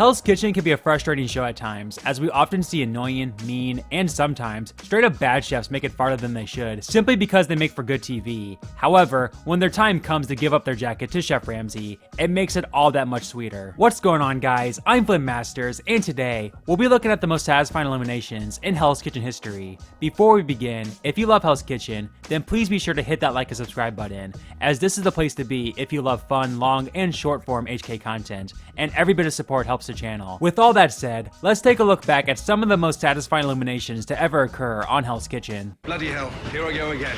Hell's Kitchen can be a frustrating show at times, as we often see annoying, mean, and sometimes straight up bad chefs make it farther than they should, simply because they make for good TV. However, when their time comes to give up their jacket to Chef Ramsay, it makes it all that much sweeter. What's going on, guys? I'm FlynnMasters, and today, we'll be looking at the most satisfying eliminations in Hell's Kitchen history. Before we begin, if you love Hell's Kitchen, then please be sure to hit that like and subscribe button, as this is the place to be if you love fun, long, and short form HK content, and every bit of support helps the channel. With all that said, let's take a look back at some of the most satisfying eliminations to ever occur on Hell's Kitchen. Bloody hell, here I go again.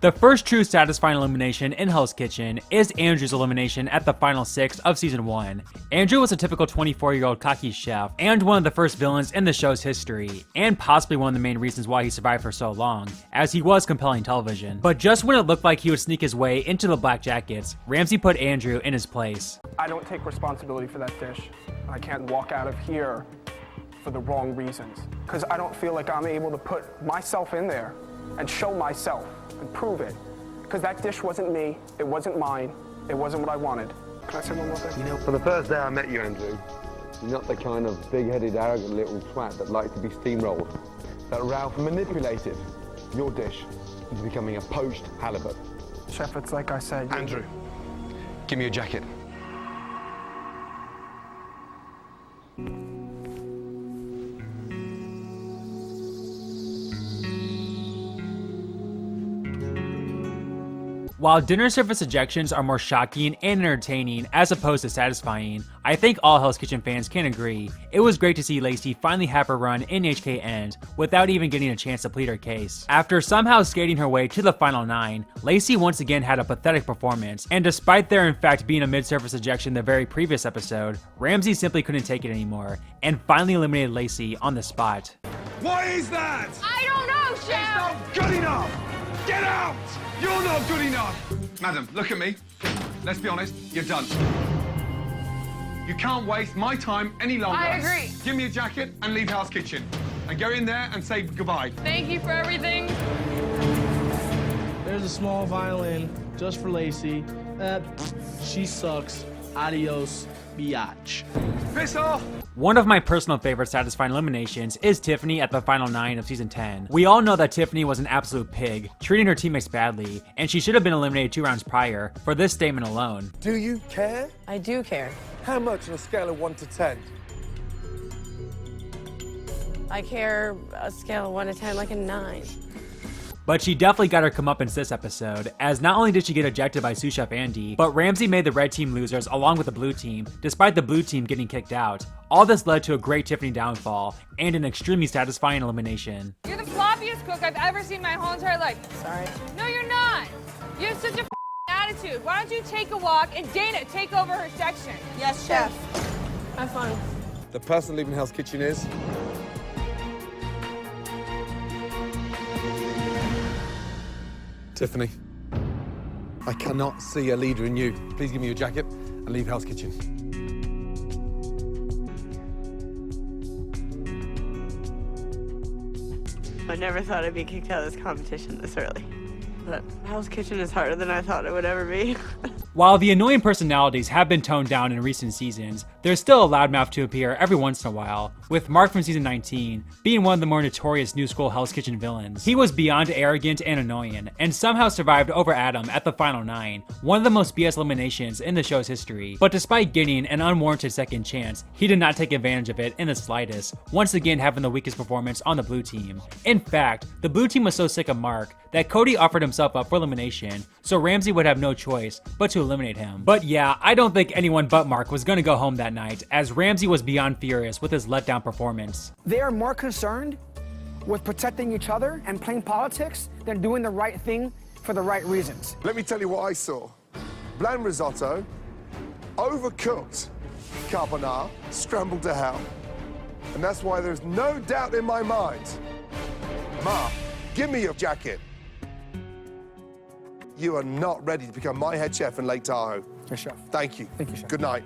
The first true satisfying elimination in Hell's Kitchen is Andrew's elimination at the final 6 of season 1. Andrew was a typical 24-year-old cocky chef and one of the first villains in the show's history, and possibly one of the main reasons why he survived for so long, as he was compelling television. But just when it looked like he would sneak his way into the Black Jackets, Ramsay put Andrew in his place. I don't take responsibility for that dish. I can't walk out of here for the wrong reasons, because I don't feel like I'm able to put myself in there and show myself and prove it, because that dish wasn't me, it wasn't mine, it wasn't what I wanted. Can I say one more thing? You know, for the first day I met you, Andrew, you're not the kind of big-headed, arrogant little twat that likes to be steamrolled. That Ralph manipulated your dish into becoming a poached halibut. Chef, it's like I said. Andrew, give me your jacket. While dinner service ejections are more shocking and entertaining as opposed to satisfying, I think all Hell's Kitchen fans can agree it was great to see Lacey finally have her run in HK end without even getting a chance to plead her case. After somehow skating her way to the final 9, Lacey once again had a pathetic performance, and despite there in fact being a mid-service ejection the very previous episode, Ramsay simply couldn't take it anymore and finally eliminated Lacey on the spot. What is that? I don't know, Chef! It's not good enough! Get out! You're not good enough! Madam, look at me. Let's be honest, you're done. You can't waste my time any longer. I agree. Give me a jacket and leave Hell's Kitchen. And go in there and say goodbye. Thank you for everything. There's a small violin just for Lacey. She sucks. Adios, biatch. Piss off! One of my personal favorite satisfying eliminations is Tiffany at the final 9 of season 10. We all know that Tiffany was an absolute pig, treating her teammates badly, and she should have been eliminated 2 rounds prior for this statement alone. Do you care? I do care. How much on a scale of 1 to 10? I care a scale of 1 to 10, like a 9. But she definitely got her comeuppance this episode, as not only did she get ejected by sous chef Andy, but Ramsay made the red team losers along with the blue team, despite the blue team getting kicked out. All this led to a great Tiffany downfall, and an extremely satisfying elimination. You're the floppiest cook I've ever seen my whole entire life. Sorry. No, you're not. You have such a attitude. Why don't you take a walk and Dana take over her section? Yes, Chef. Have fun. The person leaving Hell's Kitchen is... Tiffany. I cannot see a leader in you. Please give me your jacket and leave Hell's Kitchen. I never thought I'd be kicked out of this competition this early. But Hell's Kitchen is harder than I thought it would ever be. While the annoying personalities have been toned down in recent seasons, there's still a loudmouth to appear every once in a while, with Marc from season 19 being one of the more notorious new school Hell's Kitchen villains. He was beyond arrogant and annoying, and somehow survived over Adam at the final 9, one of the most BS eliminations in the show's history. But despite getting an unwarranted second chance, he did not take advantage of it in the slightest, once again having the weakest performance on the blue team. In fact, the blue team was so sick of Marc that Cody offered himself up for elimination, so Ramsay would have no choice but to eliminate him. But yeah, I don't think anyone but Marc was gonna go home that night, as Ramsay was beyond furious with his letdown performance. They are more concerned with protecting each other and playing politics than doing the right thing for the right reasons. Let me tell you what I saw. Bland risotto, overcooked carbonara, scrambled to hell. And that's why there's no doubt in my mind. Marc, give me your jacket. You are not ready to become my head chef in Lake Tahoe. Yes, Chef. Thank you. Thank you, Chef. Good night.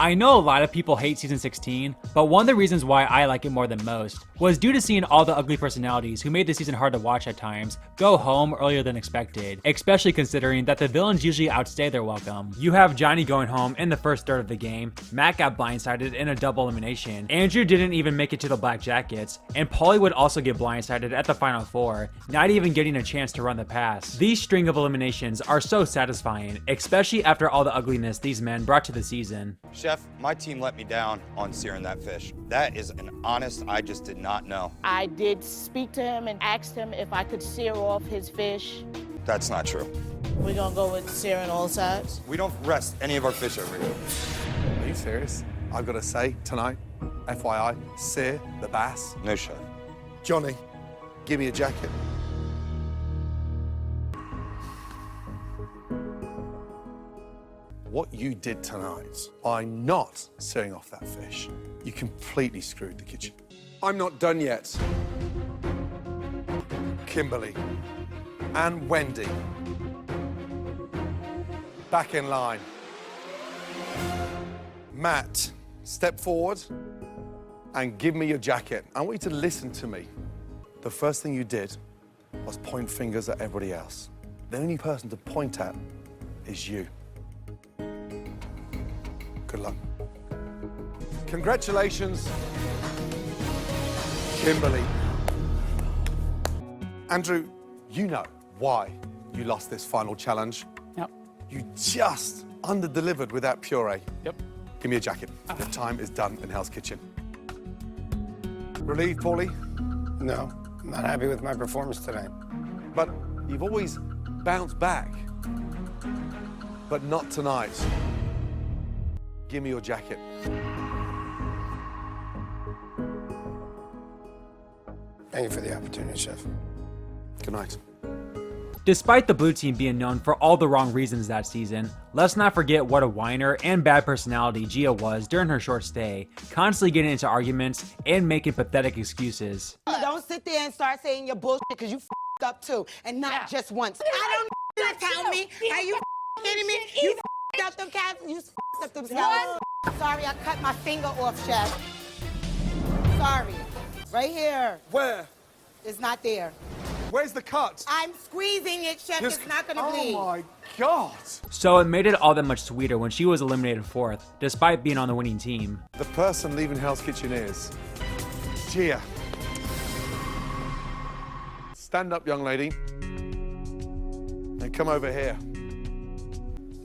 I know a lot of people hate season 16, but one of the reasons why I like it more than most was due to seeing all the ugly personalities who made the season hard to watch at times go home earlier than expected, especially considering that the villains usually outstay their welcome. You have Johnny going home in the first third of the game, Matt got blindsided in a double elimination, Andrew didn't even make it to the Black Jackets, and Paulie would also get blindsided at the final four, not even getting a chance to run the pass. These string of eliminations are so satisfying, especially after all the ugliness these men brought to the season. Chef, my team let me down on searing that fish. That is an honest, I just did not know. I did speak to him and asked him if I could sear off his fish. That's not true. We're gonna go with searing all sides? We don't rest any of our fish over here. Are you serious? I've got to say, tonight, FYI, sear the bass. No, chef. Johnny, give me a jacket. What you did tonight by not searing off that fish, you completely screwed the kitchen. I'm not done yet. Kimberly and Wendy, back in line. Matt, step forward and give me your jacket. I want you to listen to me. The first thing you did was point fingers at everybody else. The only person to point at is you. Good luck. Congratulations, Kimberly. Andrew, you know why you lost this final challenge. Yep. You just under-delivered with that puree. Yep. Give me a jacket. The time is done in Hell's Kitchen. Relieved, Paulie? No, I'm not happy with my performance tonight. But you've always bounced back. But not tonight. Give me your jacket. Thank you for the opportunity, Chef. Good night. Despite the blue team being known for all the wrong reasons that season, let's not forget what a whiner and bad personality Gia was during her short stay, constantly getting into arguments and making pathetic excuses. Don't sit there and start saying your bullshit because you f***ed up too, and not just once. I don't tell me. Are you kidding me? You f***ed up them cats. You f***ed up them scallops. Sorry, I cut my finger off, Chef. Sorry. Right here. Where? It's not there. Where's the cut? I'm squeezing it, Chef. It's not gonna bleed. Oh my God. So it made it all that much sweeter when she was eliminated fourth, despite being on the winning team. The person leaving Hell's Kitchen is Gia. Stand up, young lady. And come over here.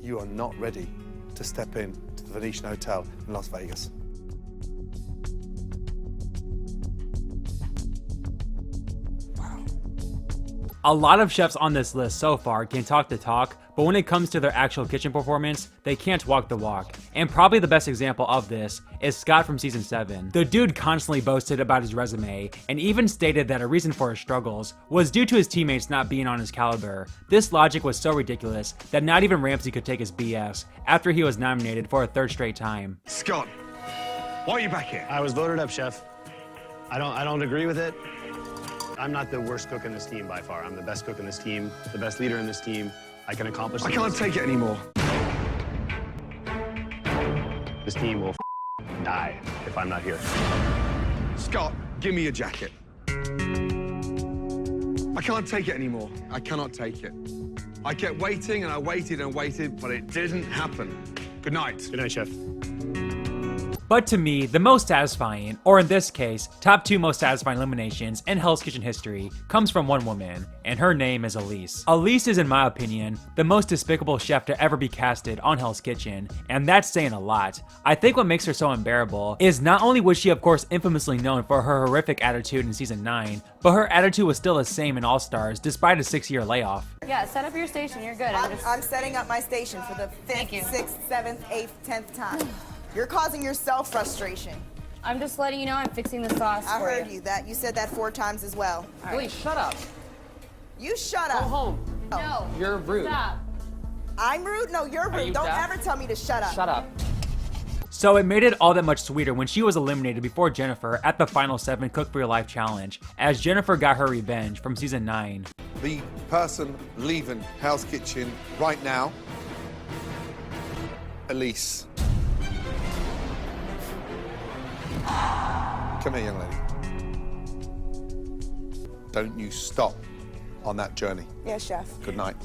You are not ready to step in to the Venetian Hotel in Las Vegas. A lot of chefs on this list so far can talk the talk, but when it comes to their actual kitchen performance, they can't walk the walk. And probably the best example of this is Scott from season 7. The dude constantly boasted about his resume, and even stated that a reason for his struggles was due to his teammates not being on his caliber. This logic was so ridiculous that not even Ramsey could take his BS after he was nominated for a third straight time. Scott, why are you back here? I was voted up, Chef. I don't agree with it. I'm not the worst cook in this team by far. I'm the best cook in this team, the best leader in this team. I can accomplish I can't take it anymore. This team will die if I'm not here. Scott, give me your jacket. I can't take it anymore. I cannot take it. I kept waiting and I waited and waited, but it didn't happen. Good night. Good night, Chef. But to me, the most satisfying, or in this case, top 2 most satisfying eliminations in Hell's Kitchen history comes from one woman, and her name is Elise. Elise is, in my opinion, the most despicable chef to ever be casted on Hell's Kitchen, and that's saying a lot. I think what makes her so unbearable is not only was she of course infamously known for her horrific attitude in season 9, but her attitude was still the same in All Stars despite a 6-year layoff. Yeah, set up your station. You're good. I'm setting up my station for the 5th, 6th, 7th, 8th, 10th time. You're causing yourself frustration. I'm just letting you know I'm fixing the sauce I for heard you. That you said that 4 times as well. Elise, shut up. You shut up. Go home. No. You're rude. Stop. I'm rude? No, you're rude. Don't ever tell me to shut up. Shut up. So it made it all that much sweeter when she was eliminated before Jennifer at the final 7 Cook for Your Life challenge, as Jennifer got her revenge from season 9. The person leaving Hell's Kitchen right now, Elise. Come here, young lady. Don't you stop on that journey. Yes, chef. Good night.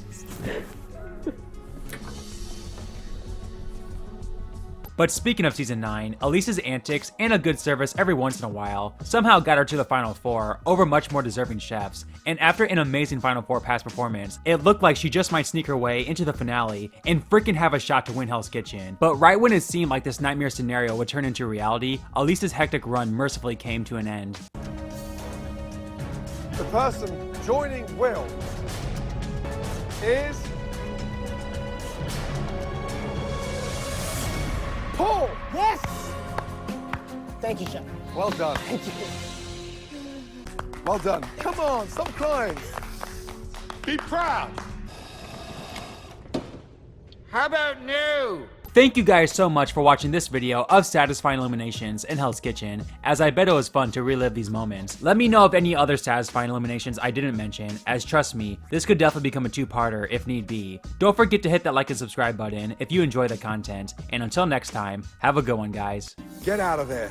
But speaking of season 9, Elise's antics and a good service every once in a while somehow got her to the final 4 over much more deserving chefs, and after an amazing final 4 past performance, it looked like she just might sneak her way into the finale and freaking have a shot to win Hell's Kitchen. But right when it seemed like this nightmare scenario would turn into reality, Elise's hectic run mercifully came to an end. The person joining Will is Paul. Yes! Thank you, chef. Well done. Thank you. Well done. Come on, stop crying. Be proud. How about no? Thank you guys so much for watching this video of satisfying eliminations in Hell's Kitchen, as I bet it was fun to relive these moments. Let me know of any other satisfying eliminations I didn't mention, as trust me, this could definitely become a 2-parter if need be. Don't forget to hit that like and subscribe button if you enjoy the content, and until next time, have a good one, guys. Get out of there.